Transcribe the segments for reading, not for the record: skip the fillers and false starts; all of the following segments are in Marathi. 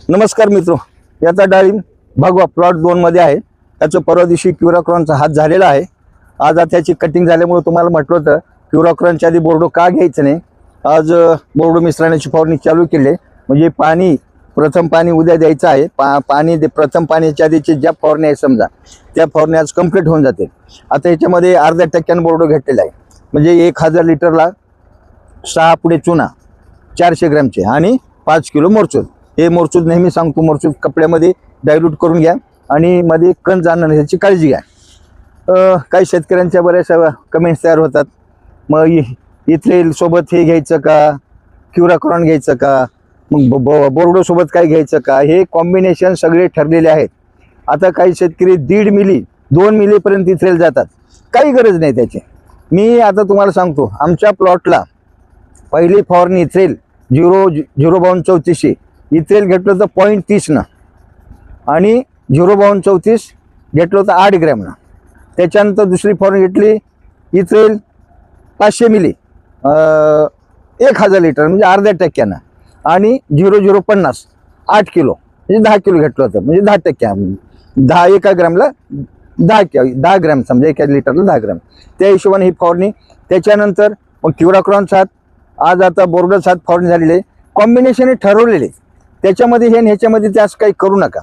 नमस्कार मित्रो, याचा डाळिंब भगवा प्लॉट 2 मध्ये आहे। त्याचं परवा दिवशी क्युराक्रॉनचा हात झालेला आहे। आज त्याची कटिंग झाल्यामुळे तुम्हाला म्हटलं होतं क्युराक्रॉनच्या आधी बोर्डो का घ्यायचं नाही। आज बोर्डो मिश्रणाची फवारणी चालू केली, म्हणजे पाणी प्रथम पाणी उद्या द्यायचं आहे। पाणी प्रथम पाण्याच्या आधीची ज्या फवारणी आहे समजा त्या फवारणी आज कंप्लीट होऊन जाते। आता याच्यामध्ये अर्ध्या टक्क्याने बोर्डो घेतलेला आहे, म्हणजे 1000 लिटरला 6 पुढे चुना 400 ग्रॅमचे आणि 5 किलो मोरचूद। हे मोरचूद नेहमी सांगतो, मोरचूद कपड्यामध्ये डायल्यूट करून घ्या आणि मध्ये कण जाणार नाही याची काळजी घ्या। काही शेतकऱ्यांच्या बऱ्याचशा कमेंट्स तयार होतात, मग इथले सोबत हे घ्यायचं का, क्युराक्रॉन घ्यायचं का, मग बोर्डो सोबत काय घ्यायचं का, हे कॉम्बिनेशन सगळे ठरलेले आहेत। आता काही शेतकरी 1.5 मिली 2 मिलीपर्यंत इथरेल जातात, काही गरज नाही त्याची। मी आता तुम्हाला सांगतो, आमच्या प्लॉटला पहिली फवारणी इथरेल 0.34 इथरेल घेतलं तर 0.30 ना, आणि 0.34 घेतलं तर 8 ग्रॅम ना। त्याच्यानंतर दुसरी फवारणी घेतली इथरेल 500 मिली 1000 लिटर म्हणजे अर्ध्या टक्क्यानं, आणि 0.050 8 किलो म्हणजे 10 किलो घेतलं होतं, म्हणजे 10% एका ग्रॅमला 10 ग्रॅम समजा, एका लिटरला 10 ग्रॅम, त्या हिशोबाने ही फवारणी। त्याच्यानंतर मग क्युराक्रॉन 7, आज आता बोर्डो 7 फवारणी झालेली आहे। कॉम्बिनेशन ठरवलेले, त्याच्यामध्ये हे ह्याच्यामध्ये ते असं काही करू नका।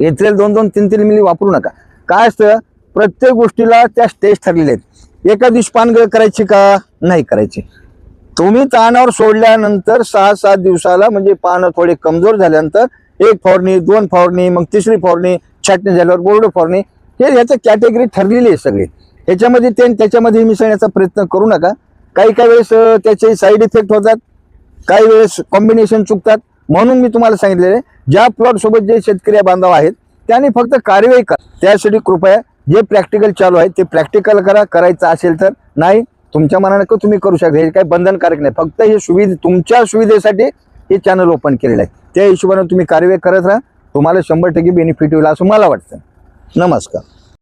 इथरेल 2-2 3-3 मिली वापरू नका। काय असतं, प्रत्येक गोष्टीला त्या स्टेज ठरलेले आहेत। एका दिवशी पानगळ करायची का नाही करायची, तुम्ही तानावर सोडल्यानंतर 6-7 दिवसाला म्हणजे पानं थोडे कमजोर झाल्यानंतर 1 फवारणी 2 फवारणी, मग तिसरी फवारणी, छाटणी झाल्यावर बोर्डो फवारणी, हे ह्याचं कॅटेगरी ठरलेली आहे सगळी। ह्याच्यामध्ये त्याच्यामध्ये मिसळण्याचा प्रयत्न करू नका। काही वेळेस त्याचे साईड इफेक्ट होतात, काही वेळेस कॉम्बिनेशन चुकतात। म्हणून मी तुम्हाला सांगितलेले, ज्या प्लॉट सोबत जे शेतकरी बांधव आहेत त्यांनी फक्त कार्यवाही करा। त्यासाठी कृपया जे प्रॅक्टिकल चालू आहे ते प्रॅक्टिकल करा, करायचं असेल तर, नाही तुमच्या मनाने तुम्ही करू शकता, हे काही बंधनकारक नाही। फक्त हे तुमच्या सुविधेसाठी हे चॅनल ओपन केलेलं आहे, त्या हिशोबाने तुम्ही कार्यवाही करत राहा, तुम्हाला 100% बेनिफिट होईल असं मला वाटतं। नमस्कार।